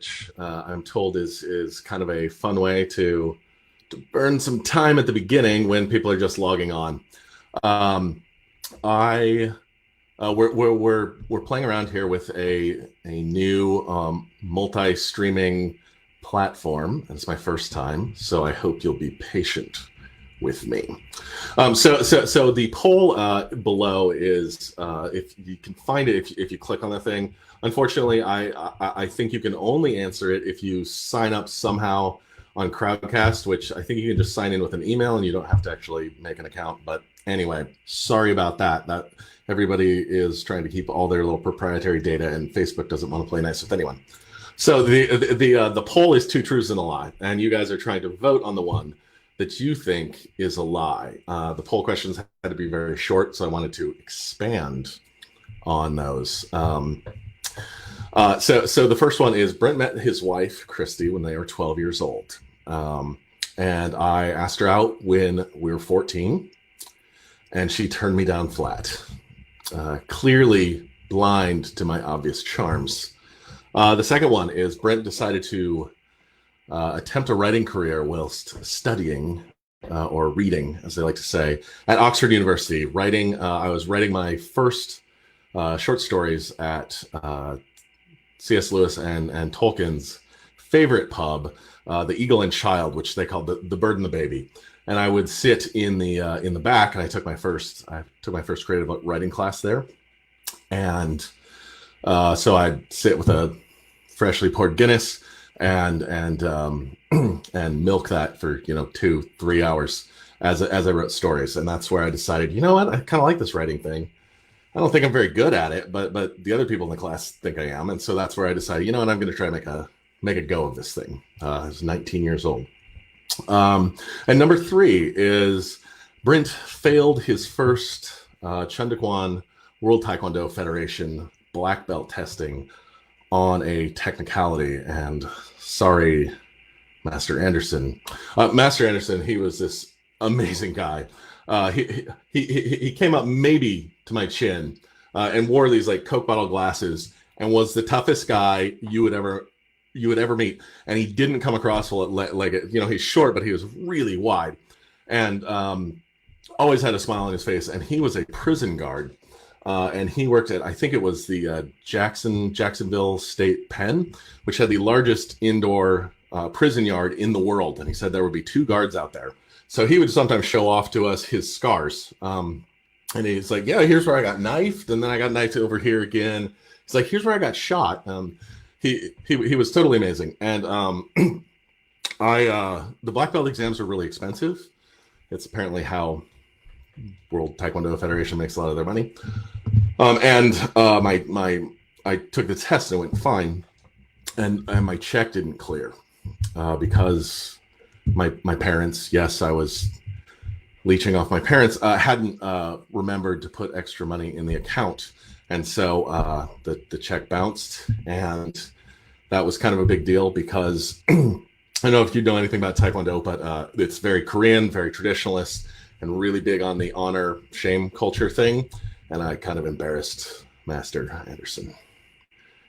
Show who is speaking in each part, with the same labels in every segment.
Speaker 1: which I'm told is kind of a fun way to burn some time at the beginning when people are just logging on. Um, I we're playing around here with a new multi-streaming platform. It's my first time, so I hope you'll be patient with me. So the poll below is if you can find it if you click on the thing. Unfortunately, I think you can only answer it if you sign up somehow on Crowdcast, which I think you can just sign in with an email and you don't have to actually make an account. But anyway, sorry about that. That everybody is trying to keep all their little proprietary data, and Facebook doesn't want to play nice with anyone. So the poll is 2 truths and a lie, and you guys are trying to vote on the one that you think is a lie. The poll questions had to be very short, so I wanted to expand on those. So the first one is Brent met his wife, Christy, when they were 12 years old. And I asked her out when we were 14, and she turned me down flat, clearly blind to my obvious charms. The second one is Brent decided to attempt a writing career whilst studying or reading, as they like to say, at Oxford University. I was writing my first short stories at C.S. Lewis and Tolkien's favorite pub, the Eagle and Child, which they called the Bird and the Baby. And I would sit in the back, and I took my first creative writing class there. And so I'd sit with a freshly poured Guinness and milk that for 2-3 hours as I wrote stories. And that's where I decided, you know what, I kind of like this writing thing. I don't think I'm very good at it, but the other people in the class think I am. And so that's where I decided, you know what, I'm going to try and make a go of this thing. I was 19 years old. And number 3 is Brent failed his first Chundakwan World Taekwondo Federation black belt testing on a technicality. And sorry, Master Anderson. Master Anderson, he was this amazing guy. He came up maybe to my chin and wore these like Coke bottle glasses and was the toughest guy you would ever meet. And he didn't come across like he's short, but he was really wide and always had a smile on his face. And he was a prison guard. And he worked at, I think it was the Jacksonville State Pen, which had the largest indoor prison yard in the world. And he said there would be 2 guards out there. So he would sometimes show off to us his scars. And he's like, yeah, here's where I got knifed. And then I got knifed over here again. He's like, here's where I got shot. He was totally amazing. And the black belt exams are really expensive. It's apparently how World Taekwondo Federation makes a lot of their money. I took the test and it went fine. And my check didn't clear because my parents, yes, I was leeching off my parents, hadn't remembered to put extra money in the account. And so the check bounced. And that was kind of a big deal because I don't know if you know anything about Taekwondo, but it's very Korean, very traditionalist, and really big on the honor shame culture thing. And I kind of embarrassed Master Anderson.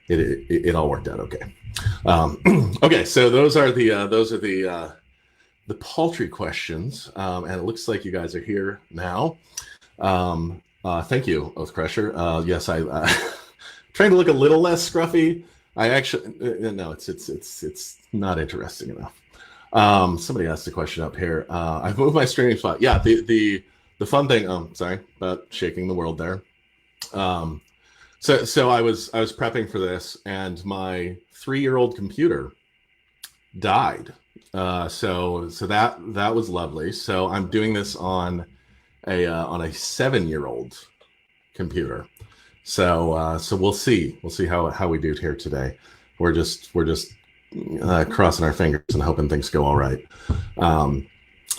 Speaker 1: It all worked out okay. Okay, so those are the paltry questions, and it looks like you guys are here now. Thank you, Oathcrusher. Yes, I trying to look a little less scruffy. I actually no, it's not interesting enough. Somebody asked a question up here. I've moved my streaming spot. Yeah, the fun thing. Sorry about shaking the world there. So I was prepping for this, and my 3-year-old computer died. So that was lovely. So I'm doing this on a 7-year-old computer. So we'll see how we do it here today. We're just crossing our fingers and hoping things go all right.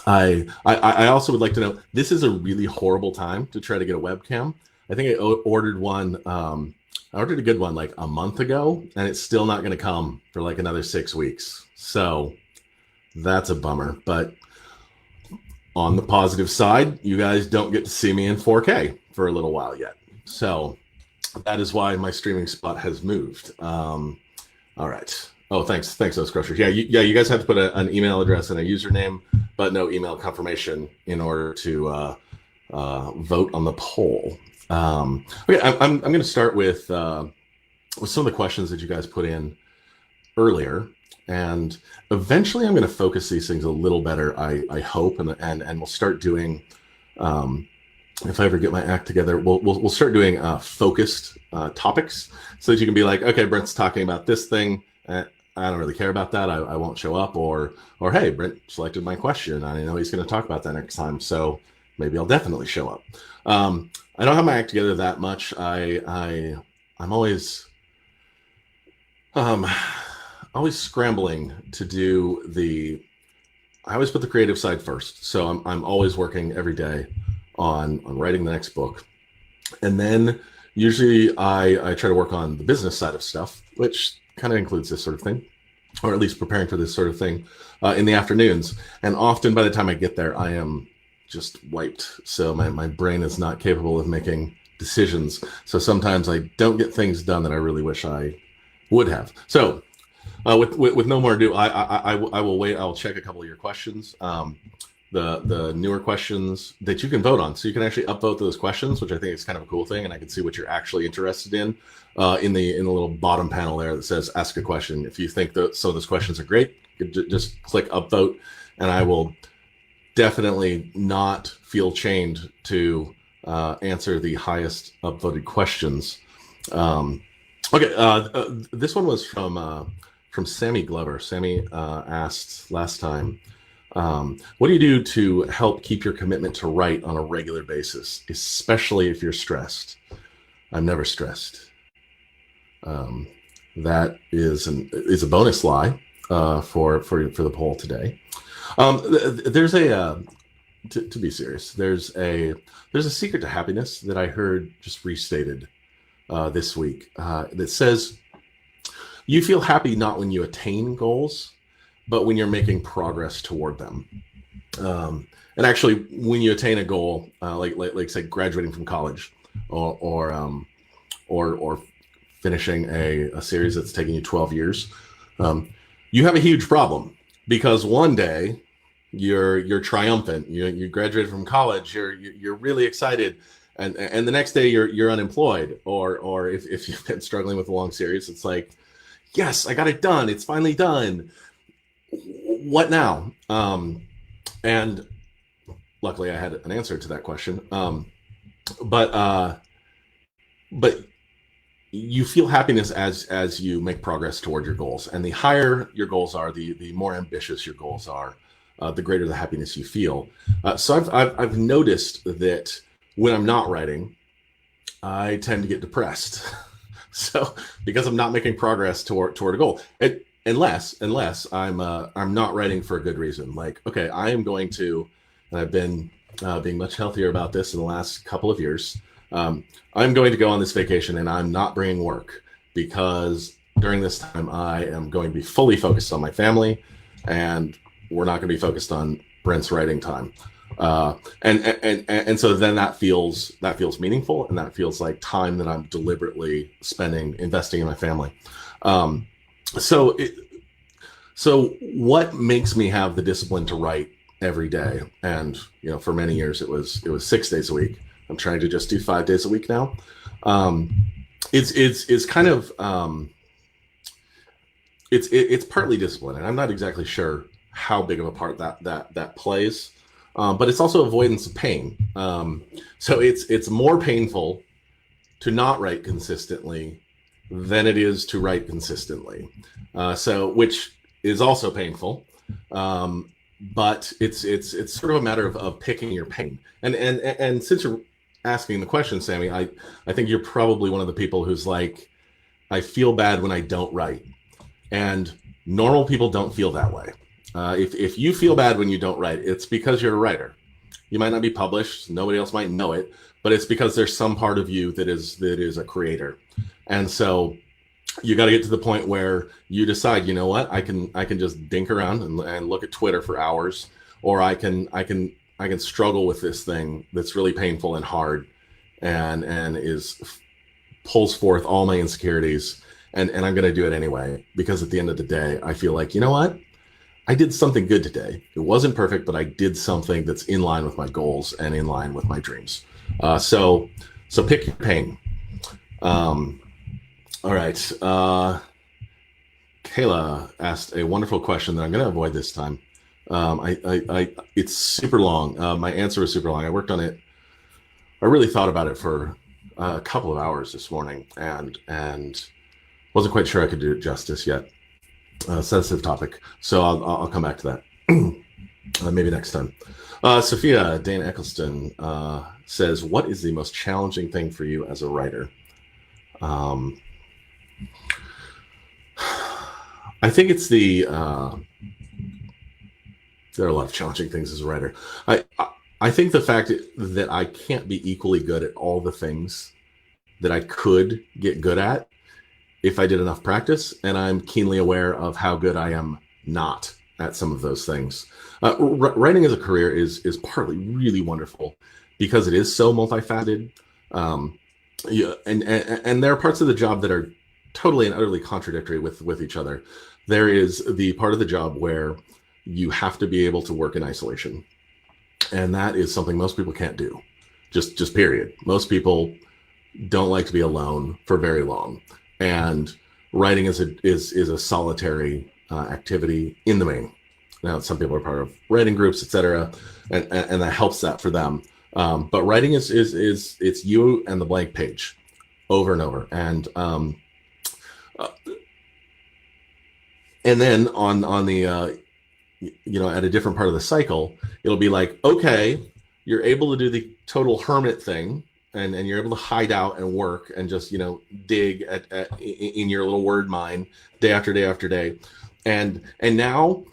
Speaker 1: I also would like to know, this is a really horrible time to try to get a webcam. I think I ordered one. I ordered a good one like a month ago, and it's still not going to come for like another 6 weeks. So that's a bummer. But on the positive side, you guys don't get to see me in 4K for a little while yet. So that is why my streaming spot has moved. All right. Oh, thanks, those crushers. You guys have to put an email address and a username, but no email confirmation in order to vote on the poll. Okay, I'm going to start with some of the questions that you guys put in earlier, and eventually I'm going to focus these things a little better. I hope, and we'll start doing. If I ever get my act together, we'll start doing focused topics, so that you can be like, okay, Brent's talking about this thing. I don't really care about that. I won't show up. Or hey, Brent selected my question. I know he's going to talk about that next time, so maybe I'll definitely show up. I don't have my act together that much. I'm always scrambling to do the. I always put the creative side first, so I'm always working every day on writing the next book, and then usually I try to work on the business side of stuff, which kind of includes this sort of thing, or at least preparing for this sort of thing in the afternoons. And often by the time I get there, I am just wiped. So my brain is not capable of making decisions. So sometimes I don't get things done that I really wish I would have. So with no more ado, I will wait. I'll check a couple of your questions. The newer questions that you can vote on. So you can actually upvote those questions, which I think is kind of a cool thing. And I can see what you're actually interested in the little bottom panel there that says ask a question. If you think that some of those questions are great, you can just click upvote, and I will definitely not feel chained to answer the highest upvoted questions. This one was from Sammy Glover. Sammy asked last time, what do you do to help keep your commitment to write on a regular basis, especially if you're stressed? I'm never stressed. That is a bonus lie for the poll today. There's to be serious. There's a secret to happiness that I heard just restated this week that says you feel happy not when you attain goals, but when you're making progress toward them. And actually, when you attain a goal, like say graduating from college, or finishing a series that's taking you 12 years, you have a huge problem, because one day you're triumphant. You graduated from college. You're really excited, and the next day you're unemployed, or if you've been struggling with a long series, it's like, yes, I got it done. It's finally done. What now? And luckily I had an answer to that question. But you feel happiness as you make progress toward your goals, and the higher your goals are, the more ambitious your goals are, the greater the happiness you feel. So I've noticed that when I'm not writing, I tend to get depressed. So because I'm not making progress toward a goal, unless I'm not writing for a good reason. Like, okay, I am going to, and I've been being much healthier about this in the last couple of years. I'm going to go on this vacation, and I'm not bringing work, because during this time I am going to be fully focused on my family, and we're not going to be focused on Brent's writing time. And so then that feels meaningful, and that feels like time that I'm deliberately investing in my family. So what makes me have the discipline to write every day? And for many years it was 6 days a week. I'm trying to just do 5 days a week now. It's kind of it's partly discipline, and I'm not exactly sure how big of a part that plays. But it's also avoidance of pain. So it's more painful to not write consistently than it is to write consistently. So which is also painful. But it's sort of a matter of picking your pain. And since you're asking the question, Sammy, I think you're probably one of the people who's like, I feel bad when I don't write. And normal people don't feel that way. If you feel bad when you don't write, it's because you're a writer. You might not be published, nobody else might know it, but it's because there's some part of you that is a creator. And so you got to get to the point where you decide, you know what, I can just dink around and look at Twitter for hours, or I can struggle with this thing that's really painful and hard, and pulls forth all my insecurities, and I'm going to do it anyway, because at the end of the day, I feel like, you know what? I did something good today. It wasn't perfect, but I did something that's in line with my goals and in line with my dreams. So pick your pain. All right. Kayla asked a wonderful question that I'm going to avoid this time. It's super long. My answer was super long. I worked on it. I really thought about it for a couple of hours this morning, and wasn't quite sure I could do it justice yet. Sensitive topic, so I'll come back to that maybe next time. Sophia Dana Eccleston says, "What is the most challenging thing for you as a writer?" I think it's there are a lot of challenging things as a writer. I think the fact that I can't be equally good at all the things that I could get good at if I did enough practice, and I'm keenly aware of how good I am not at some of those things. Writing as a career is partly really wonderful because it is so multifaceted. And there are parts of the job that are totally and utterly contradictory with each other. There is the part of the job where you have to be able to work in isolation. And that is something most people can't do, just period. Most people don't like to be alone for very long. And writing is a solitary activity in the main. Now, some people are part of writing groups, etc., and that helps that for them. But writing is it's you and the blank page, over and over, and then on the at a different part of the cycle, it'll be like, okay, you're able to do the total hermit thing. And you're able to hide out and work and just, dig in your little word mine day after day after day. And now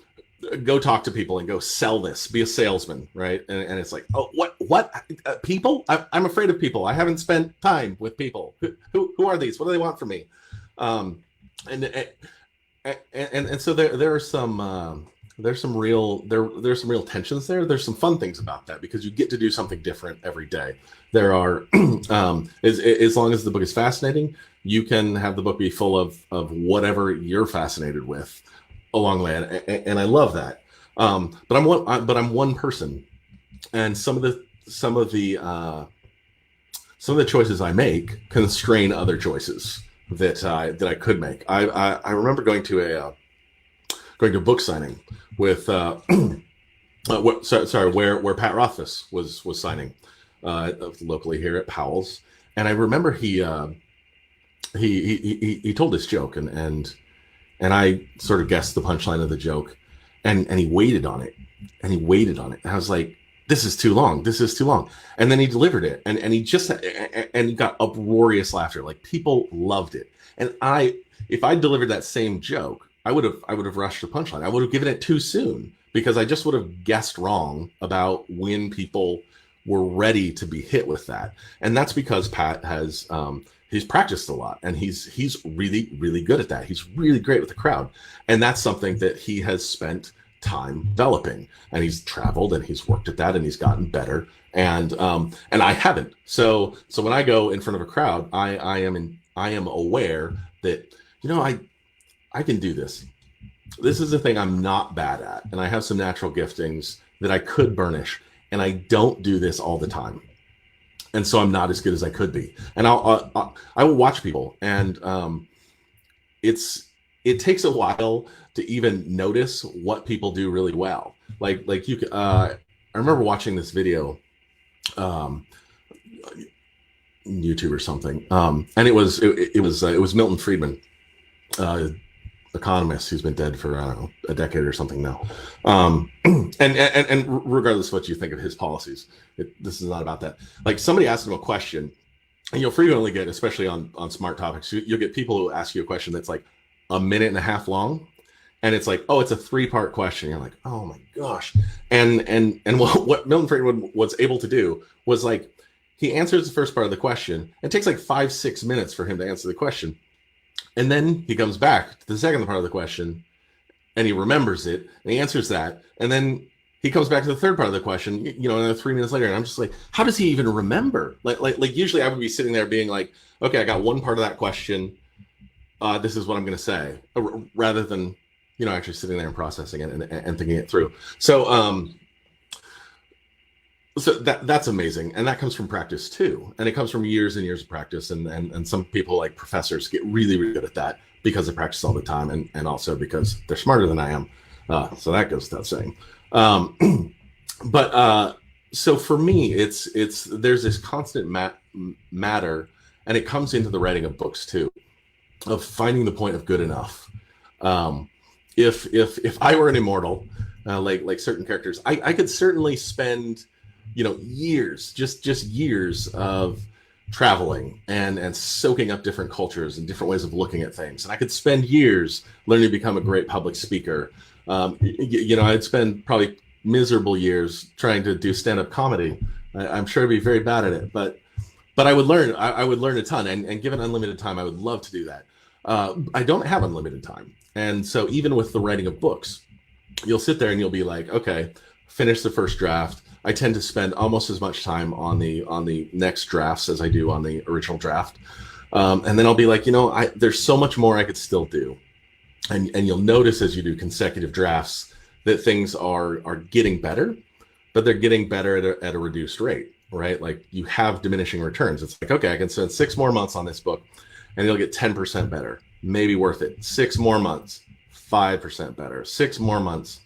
Speaker 1: go talk to people and go sell this, be a salesman, right? And it's like, oh, what people? I'm afraid of people. I haven't spent time with people. Who are these? What do they want from me? And so there are some there's some real tensions there. There's some fun things about that because you get to do something different every day. There are as long as the book is fascinating, you can have the book be full of whatever you're fascinated with along the way, and I love that. But I'm one person, and some of the choices I make constrain other choices that I could make. I remember going to a book signing with where Pat Rothfuss was signing locally here at Powell's, and I remember he told this joke and I sort of guessed the punchline of the joke, and he waited on it, and I was like, this is too long, and then he delivered it, and he got uproarious laughter, like people loved it. And if I delivered that same joke, I would have rushed the punchline. I would have given it too soon because I just would have guessed wrong about when people were ready to be hit with that. And that's because Pat has he's practiced a lot, and he's really, really good at that. He's really great with the crowd. And that's something that he has spent time developing, and he's traveled and he's worked at that and he's gotten better. And I haven't. So when I go in front of a crowd, I am aware that, I can do this. This is the thing I'm not bad at, and I have some natural giftings that I could burnish, and I don't do this all the time, and so I'm not as good as I could be. And I will watch people, and it takes a while to even notice what people do really well. Like you, I remember watching this video, YouTube or something, and it was Milton Friedman, economist who's been dead for, I don't know, a decade or something now. And regardless of what you think of his policies, this is not about that. Like, somebody asked him a question, and you'll frequently get, especially on smart topics, you'll get people who ask you a question that's like a minute and a half long, and it's like, oh, it's a 3-part question. You're like, oh my gosh. And what Milton Friedman was able to do was, like, he answers the first part of the question. It takes like 5-6 minutes for him to answer the question. And then he comes back to the second part of the question, and he remembers it, and he answers that. And then he comes back to the third part of the question, another 3 minutes later. And I'm just like, how does he even remember? Like usually I would be sitting there being like, okay, I got one part of that question. this is what I'm going to say, rather than, actually sitting there and processing it and thinking it through. So that's amazing, and that comes from practice too, and it comes from years and years of practice, and some people, like professors, get really, really good at that because they practice all the time, and also because they're smarter than I am. So that goes without saying. So for me, there's this constant matter, and it comes into the writing of books too, of finding the point of good enough. If I were an immortal, like certain characters, I could certainly spend years, just years of traveling and soaking up different cultures and different ways of looking at things. And I could spend years learning to become a great public speaker. I'd spend probably miserable years trying to do stand-up comedy. I'm sure I'd be very bad at it, but I would learn. I would learn a ton, and given unlimited time, I would love to do that. I don't have unlimited time, and so even with the writing of books, you'll sit there and you'll be like, okay, finish the first draft. I tend to spend almost as much time on the next drafts as I do on the original draft, and then I'll be like, there's so much more I could still do, and you'll notice as you do consecutive drafts that things are getting better, but they're getting better at a reduced rate, right? Like you have diminishing returns. It's like, okay, I can spend 6 more months on this book, and it'll get 10% better, maybe worth it. 6 more months, 5% better. 6 more months,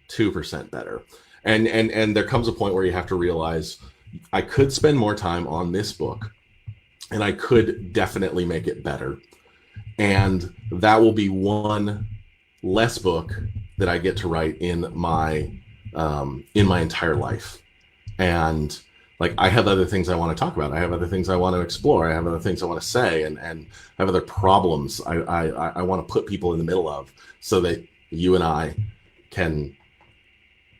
Speaker 1: 2% better. And there comes a point where you have to realize, I could spend more time on this book, and I could definitely make it better. And that will be one less book that I get to write in my entire life. And like, I have other things I want to talk about. I have other things I want to explore. I have other things I want to say, and I have other problems I want to put people in the middle of, so that you and I can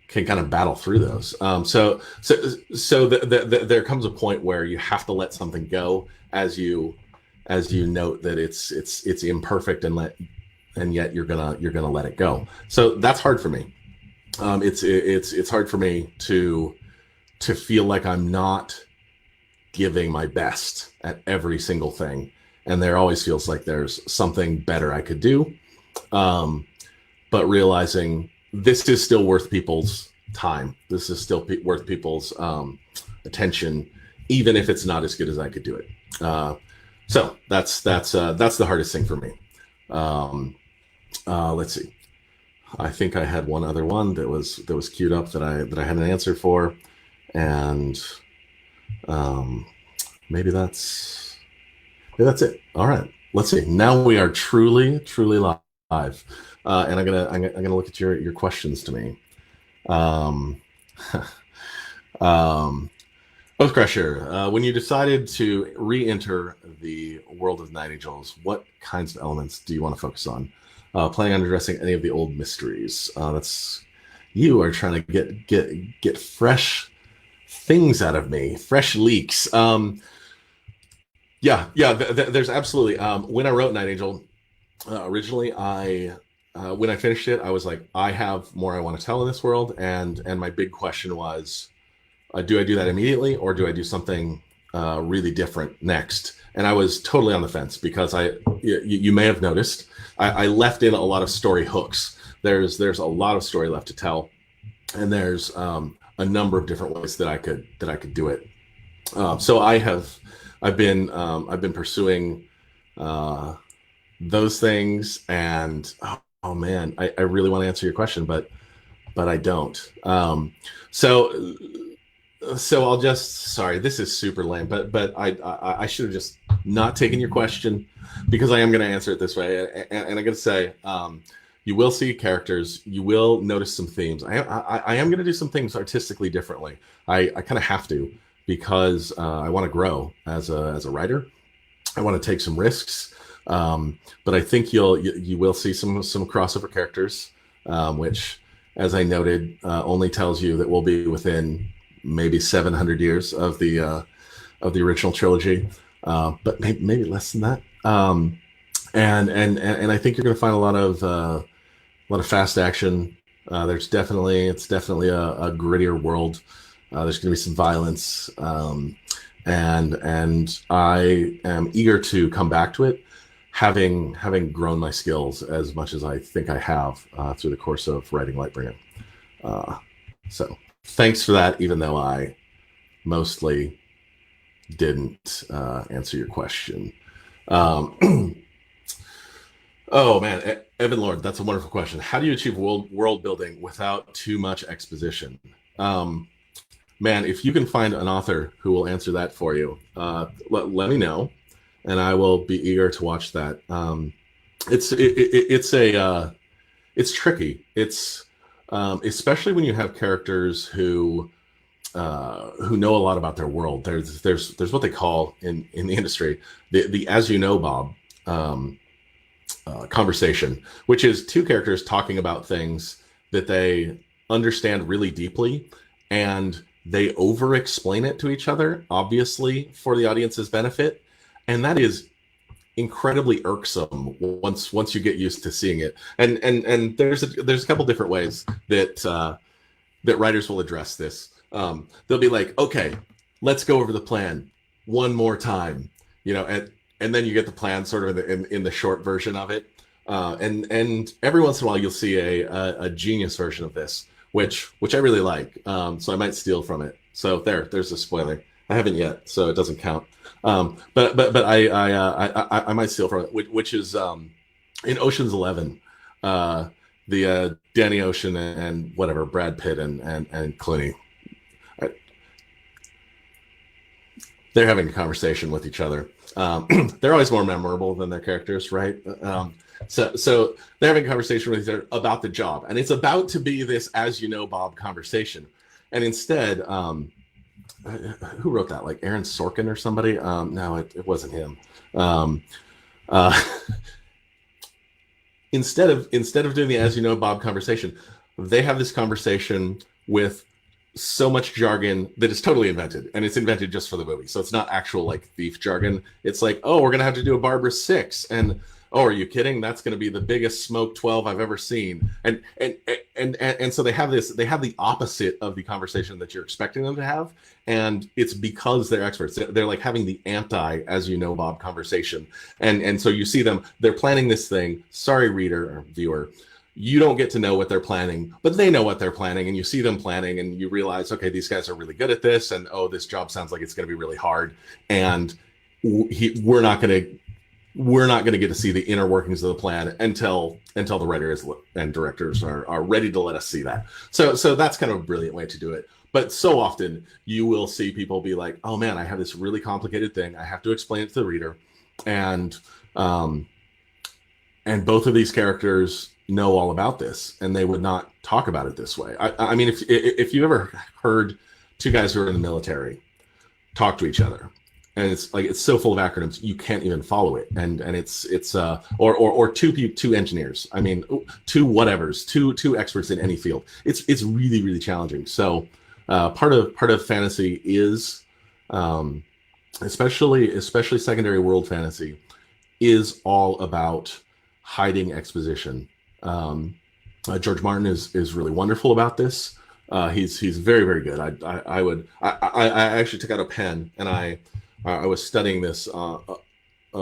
Speaker 1: kind of battle through those. So there comes a point where you have to let something go as you note that it's imperfect, and yet you're gonna let it go. So that's hard for me. It's hard for me to feel like I'm not giving my best at every single thing, and there always feels like there's something better I could do. But realizing this is still worth people's time. This is still worth people's attention, even if it's not as good as I could do it. So that's the hardest thing for me. Let's see. I think I had one other one that was queued up that I had an answer for, and maybe that's it. All right. Let's see. Now we are truly live, and I'm gonna look at your questions to me. Oathcrusher, when you decided to re-enter the world of Night Angels, what kinds of elements do you want to focus on? Planning on addressing any of the old mysteries? You are trying to get fresh things out of me, fresh leaks. There's absolutely. When I wrote Night Angel, originally, when I finished it, I was like, I have more I want to tell in this world, and my big question was, do I do that immediately, or do I do something really different next? And I was totally on the fence, because you may have noticed I left in a lot of story hooks. There's a lot of story left to tell, and there's a number of different ways that I could do it. So I've been pursuing those things, and oh man, I really want to answer your question, but I don't. So I'll just, sorry, this is super lame, but I should have just not taken your question, because I am going to answer it this way. And I got to say, you will see characters, you will notice some themes. I am going to do some things artistically differently. I kind of have to, because I want to grow as a writer. I want to take some risks. But I think you will see some crossover characters, which, as I noted, only tells you that we'll be within maybe 700 years of the original trilogy, but maybe less than that. And I think you're going to find a lot of fast action. It's definitely a grittier world. There's going to be some violence, and I am eager to come back to it. having grown my skills as much as I think I have through the course of writing Lightbringer. So thanks for that, even though I mostly didn't answer your question. Oh man, Evan Lord, that's a wonderful question. How do you achieve world building without too much exposition? Man, if you can find an author who will answer that for you, let me know, and I will be eager to watch that. It's tricky. It's especially when you have characters who know a lot about their world. There's what they call in the industry the as you know, Bob. Conversation, which is two characters talking about things that they understand really deeply, and they over explain it to each other, obviously for the audience's benefit, and that is incredibly irksome once you get used to seeing it. And there's a couple different ways that writers will address this. They'll be like, okay, let's go over the plan one more time, and then you get the plan sort of in the short version of it. And every once in a while you'll see a genius version of this, which I really like. So I might steal from it. So there's a spoiler. I haven't yet, so it doesn't count. But I might steal from it, which is in Ocean's 11, the Danny Ocean and whatever Brad Pitt and Clooney. They're having a conversation with each other. They're always more memorable than their characters, right? So they're having a conversation with each other about the job, and it's about to be this as you know, Bob conversation. And instead, who wrote that? Like Aaron Sorkin or somebody? No, it wasn't him. Instead of doing the as you know, Bob conversation, they have this conversation with so much jargon that is totally invented, and it's invented just for the movie. So it's not actual like thief jargon. It's like, oh, we're gonna have to do a Barbara 6, and oh, are you kidding? That's gonna be the biggest smoke 12 I've ever seen. And so they have the opposite of the conversation that you're expecting them to have, and it's because they're experts. They're like having the anti as you know, Bob conversation, and so you see them. They're planning this thing. Sorry, reader or viewer. You don't get to know what they're planning, but they know what they're planning, and you see them planning, and you realize, okay, these guys are really good at this, and oh, this job sounds like it's going to be really hard, and we're not going to get to see the inner workings of the plan until the writers and directors are ready to let us see that. So that's kind of a brilliant way to do it. But so often you will see people be like, oh man, I have this really complicated thing. I have to explain it to the reader, and both of these characters know all about this, and they would not talk about it this way. I mean, if you ever heard two guys who are in the military talk to each other, and it's so full of acronyms you can't even follow it, and it's or two engineers. I mean, two experts in any field. It's really, really challenging. So part of fantasy is especially secondary world fantasy is all about hiding exposition. George Martin is really wonderful about this. He's very, very good. I actually took out a pen, and I was studying this of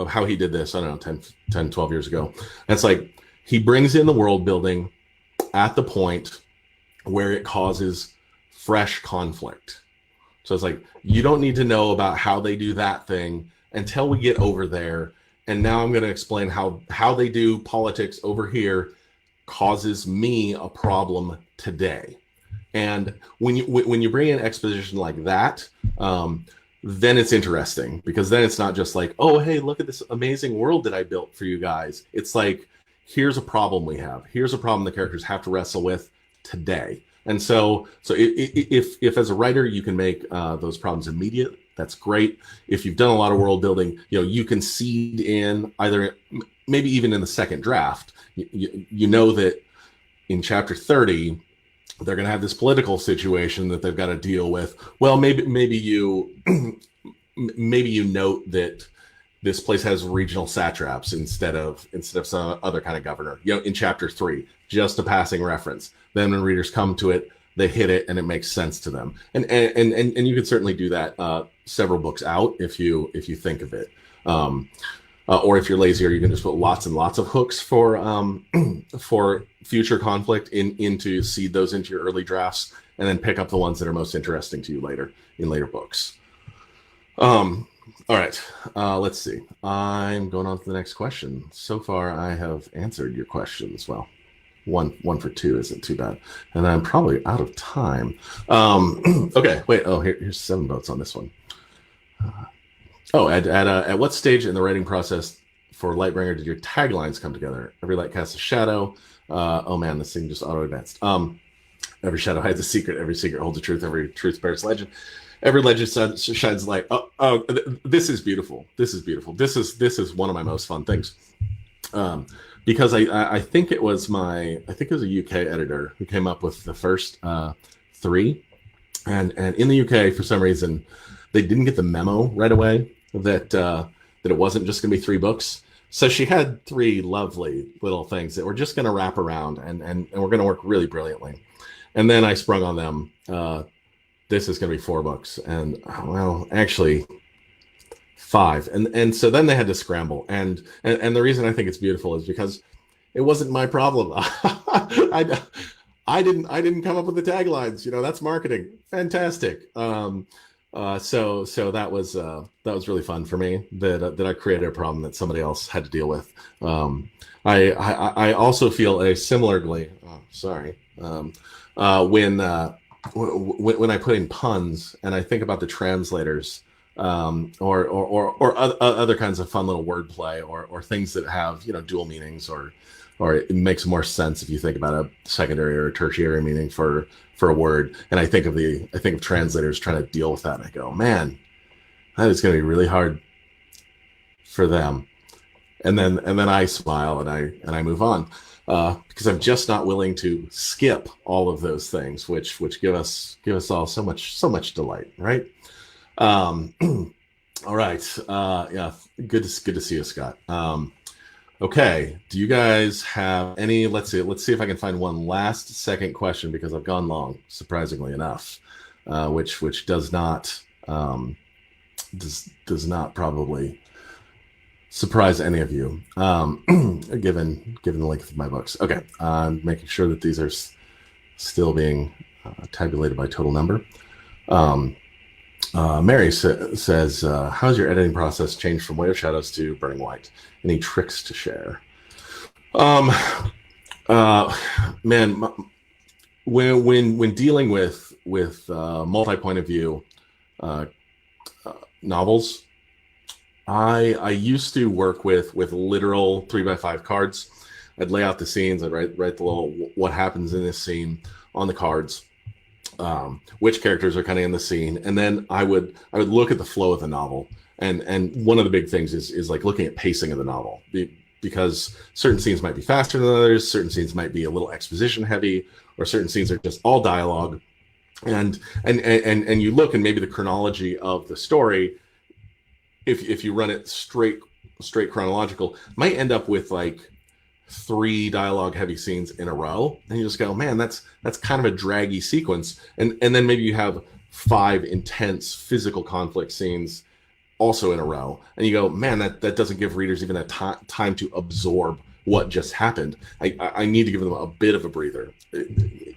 Speaker 1: how he did this, I don't know, 10, 12 years ago. And it's like he brings in the world building at the point where it causes fresh conflict. So it's like, you don't need to know about how they do that thing until we get over there. And now I'm going to explain how they do politics over here causes me a problem today. And when you bring in exposition like that, then it's interesting, because then it's not just like, oh, hey, look at this amazing world that I built for you guys. It's like, here's a problem we have. Here's a problem the characters have to wrestle with today. And so if as a writer you can make those problems immediate, that's great. If you've done a lot of world building, you can seed in either, maybe even in the second draft, you know that in chapter 30 they're going to have this political situation that they've got to deal with. Well, maybe you note that this place has regional satraps instead of some other kind of governor. In chapter 3, just a passing reference. Then when readers come to it, they hit it and it makes sense to them. And you can certainly do that several books out if you think of it. or if you're lazier, you can just put lots and lots of hooks for for future conflict into seed those into your early drafts, and then pick up the ones that are most interesting to you later in later books. All right, let's see. I'm going on to the next question. So far, I have answered your questions. Well, one for two isn't too bad, and I'm probably out of time. Okay, wait. Oh, here's 7 votes on this one. At what stage in the writing process for Lightbringer did your taglines come together? Every light casts a shadow. Oh man, this thing just auto advanced. Every shadow hides a secret. Every secret holds a truth. Every truth bears legend. Every legend shines light. This is beautiful. This is beautiful. This is one of my most fun things. Because I think it was a UK editor who came up with the first 3, and in the UK for some reason they didn't get the memo right away that it wasn't just going to be 3 books. So she had 3 lovely little things that were just going to wrap around and were going to work really brilliantly. And then I sprung on them. This is going to be 4 books, and well, actually 5. And so then they had to scramble. And the reason I think it's beautiful is because it wasn't my problem. I didn't come up with the taglines. That's marketing. Fantastic. So that was really fun for me that I created a problem that somebody else had to deal with. I also feel similarly. When I put in puns and I think about the translators, or other kinds of fun little wordplay, or things that have dual meanings, or it makes more sense if you think about a secondary or a tertiary meaning for a word. And I think of translators trying to deal with that, and I go, man, that is going to be really hard for them. And then I smile and I move on. Because I'm just not willing to skip all of those things, which give us all so much delight, right? All right, yeah, good to see you, Scott. Okay, do you guys have any? Let's see if I can find one last second question, because I've gone long, surprisingly enough, which does not probably surprise any of you, given the length of my books. Okay, I'm making sure that these are still being tabulated by total number. Mary says, how's your editing process changed from Way of Shadows to Burning White? Any tricks to share? Man, when dealing with multi-point of view novels, I used to work with literal 3x5 cards. I'd lay out the scenes. I'd write the little what happens in this scene on the cards, which characters are kind of in the scene, and then I would look at the flow of the novel. And one of the big things is like looking at pacing of the novel, because certain scenes might be faster than others, certain scenes might be a little exposition heavy, or certain scenes are just all dialogue. And you look, and maybe the chronology of the story, if you run it straight chronological, might end up with like 3 dialogue heavy scenes in a row, and you just go, man, that's kind of a draggy sequence. And then maybe you have 5 intense physical conflict scenes also in a row, and you go, man, that doesn't give readers even a time to absorb what just happened. I need to give them a bit of a breather,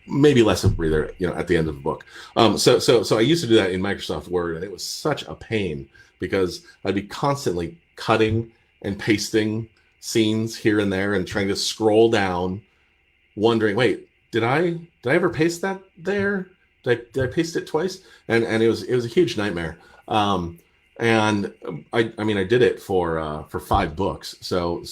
Speaker 1: maybe less of a breather, at the end of the book. So I used to do that in Microsoft Word, and it was such a pain, because I'd be constantly cutting and pasting scenes here and there and trying to scroll down, wondering, wait, did I ever paste that there? Did I paste it twice? And it was a huge nightmare. And I did it for 5 books, so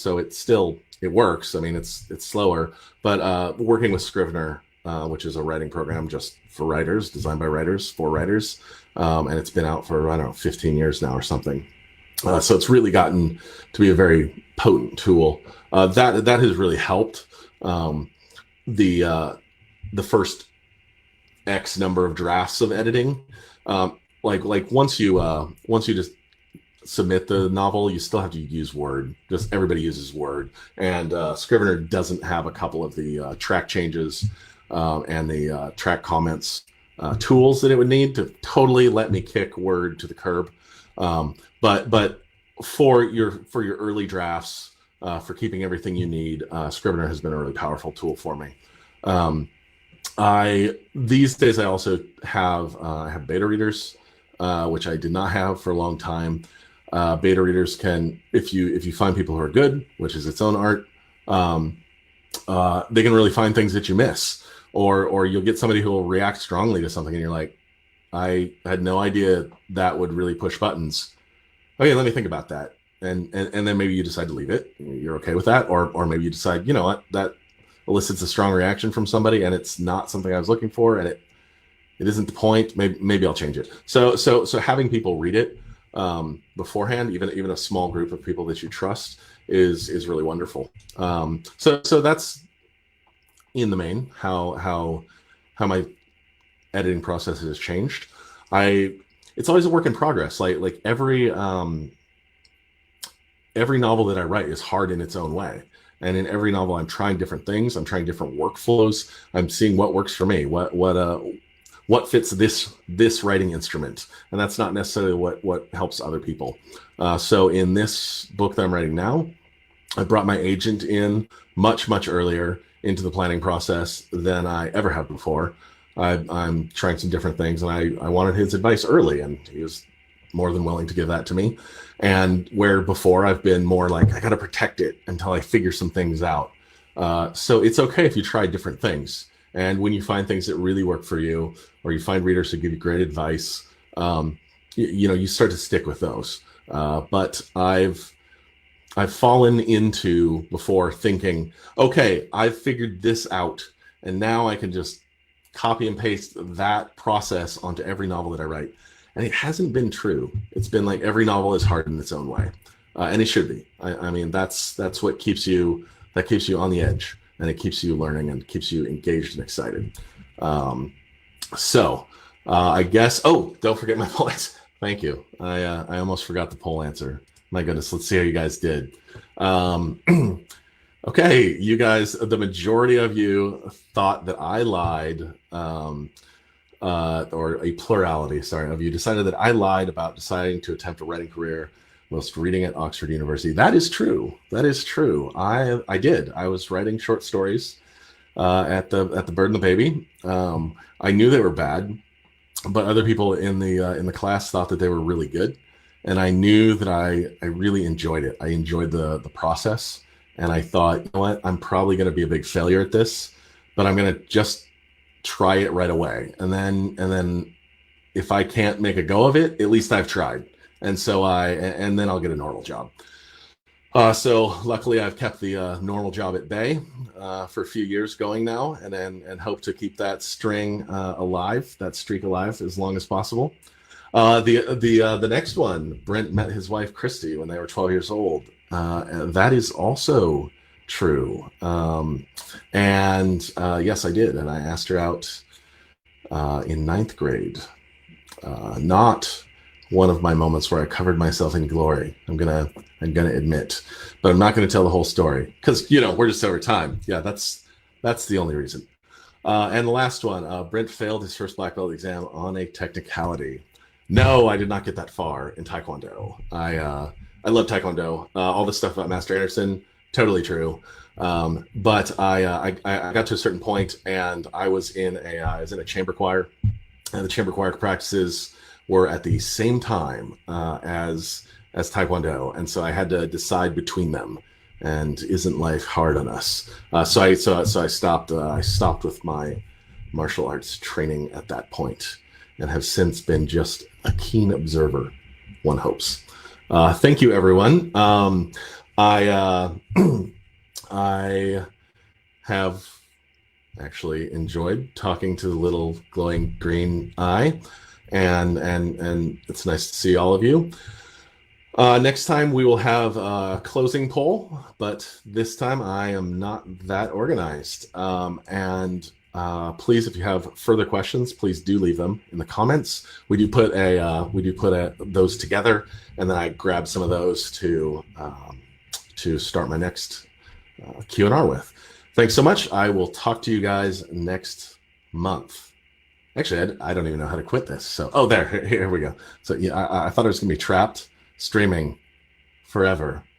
Speaker 1: it works. I mean, it's slower, but working with Scrivener, which is a writing program just for writers, designed by writers for writers, and it's been out for, I don't know, 15 years now or something. So it's really gotten to be a very potent tool. That has really helped. The first X number of drafts of editing, like once you just submit the novel, you still have to use Word. Just everybody uses Word, and Scrivener doesn't have a couple of the track changes and the track comments tools that it would need to totally let me kick Word to the curb. But for your early drafts, for keeping everything you need, Scrivener has been a really powerful tool for me. These days I also have I have beta readers, which I did not have for a long time. Beta readers can, if you find people who are good, which is its own art, they can really find things that you miss, or you'll get somebody who will react strongly to something, and you're like, I had no idea that would really push buttons. Okay, let me think about that, and then maybe you decide to leave it. You're okay with that, or maybe you decide, you know what, that elicits a strong reaction from somebody, and it's not something I was looking for, and it isn't the point. Maybe I'll change it. So having people read it beforehand, even a small group of people that you trust, is really wonderful. So that's in the main how my editing process has changed. It's always a work in progress. Like every novel that I write is hard in its own way. And in every novel, I'm trying different things. I'm trying different workflows. I'm seeing what works for me, what fits this writing instrument, and that's not necessarily what helps other people. So in this book that I'm writing now, I brought my agent in much earlier into the planning process than I ever have before. I'm trying some different things, and I wanted his advice early, and he was more than willing to give that to me. And where before I've been more like, I got to protect it until I figure some things out. So it's okay if you try different things. And when you find things that really work for you, or you find readers who give you great advice, you start to stick with those. But I've fallen into before thinking, okay, I've figured this out, and now I can just copy and paste that process onto every novel that I write. And it hasn't been true. It's been like every novel is hard in its own way, and it should be. I mean, that's what keeps you on the edge, and it keeps you learning and keeps you engaged and excited. I guess. Oh, don't forget my poll answer. Thank you. I almost forgot the poll answer. My goodness, let's see how you guys did. Okay, you guys, the majority of you thought that I lied, or a plurality, sorry, of you decided that I lied about deciding to attempt a writing career whilst reading at Oxford University. That is true. That is true. I did. I was writing short stories at the Bird and the Baby. I knew they were bad, but other people in the class thought that they were really good, and I knew that I really enjoyed it. I enjoyed the process, and I thought, you know what, I'm probably going to be a big failure at this, but I'm going to just try it right away, and then if I can't make a go of it, at least I've tried, and then I'll get a normal job. So luckily I've kept the normal job at bay for a few years going now, and hope to keep that streak alive as long as possible. The next one, Brent met his wife Christy when they were 12 years old. That is also true. Yes, I did, and I asked her out in 9th grade. Not one of my moments where I covered myself in glory, I'm gonna admit, but I'm not gonna tell the whole story because we're just over time. Yeah, that's the only reason. And the last one, Brent failed his first black belt exam on a technicality. No, I did not get that far in Taekwondo. I love Taekwondo. All the stuff about Master Anderson, totally true. But I got to a certain point, and I was in a chamber choir, and the chamber choir practices were at the same time as Taekwondo, and so I had to decide between them. And isn't life hard on us? So I stopped. I stopped with my martial arts training at that point, and have since been just a keen observer, one hopes. Thank you, everyone. I have actually enjoyed talking to the little glowing green eye, and it's nice to see all of you. Next time we will have a closing poll, but this time I am not that organized. Please, if you have further questions, please do leave them in the comments. We do put those together, and then I grab some of those to start my next Q&R with. Thanks so much. I will talk to you guys next month. Actually, I don't even know how to quit this. So, here we go. So yeah, I thought I was going to be trapped streaming forever.